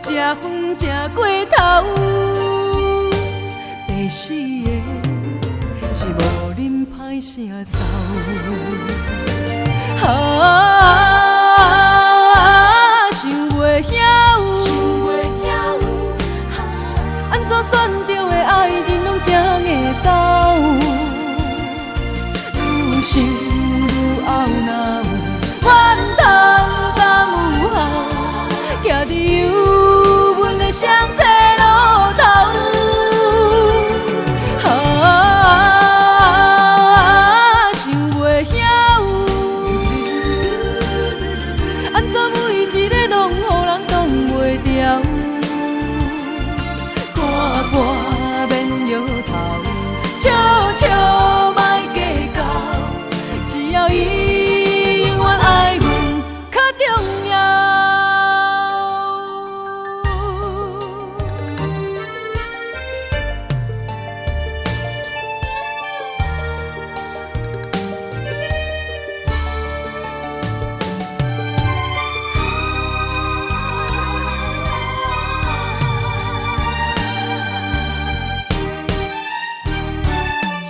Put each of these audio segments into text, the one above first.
食薰食过头。第四个是无啉歹声嗽。想袂晓，安怎选着的爱人拢这个斗，愈想愈懊恼，怨叹敢有效，徛伫忧闷的双侧路头。想袂晓，安怎每一个拢予人挡袂掉？看破免摇头，笑笑莫计较，只要伊永远爱阮较重要。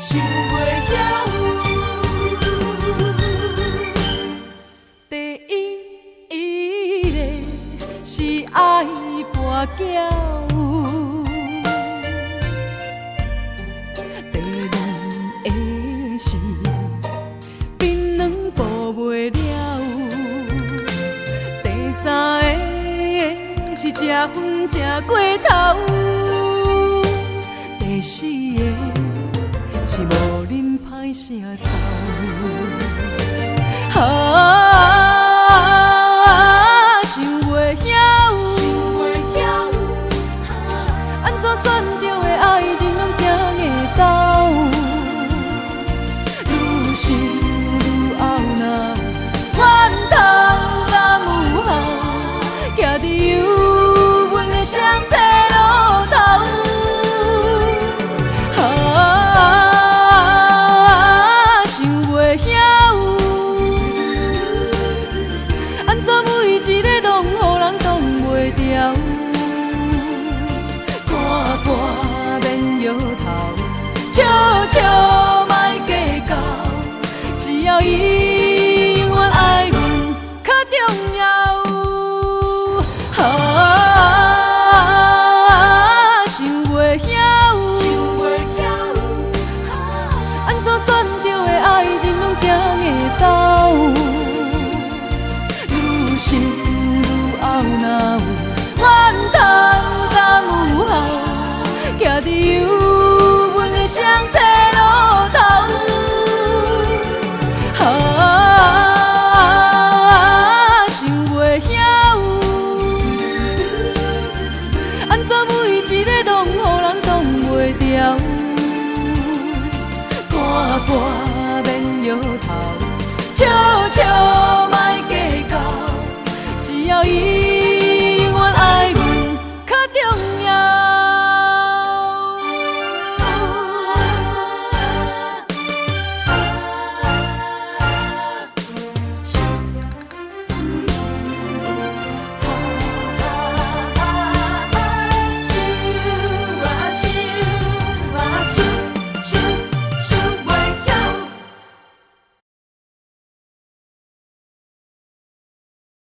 想袂晓，第一个是爱跋筊，第二个是槟榔补袂了，第三个是食薰食过头，第四个是无啉歹声嗽。想袂晓，安怎选着的爱人拢这个斗，愈想愈懊恼，怨叹敢有效，徛伫忧闷的双侧路头。想袂晓，安怎每一个拢予人挡袂掉？看破免摇头，笑笑莫计较，只要伊永远爱阮较重要。想袂晓，安怎选着的爱人拢这个斗，愈想愈懊恼，怨叹敢有效，徛伫忧闷的双侧路头。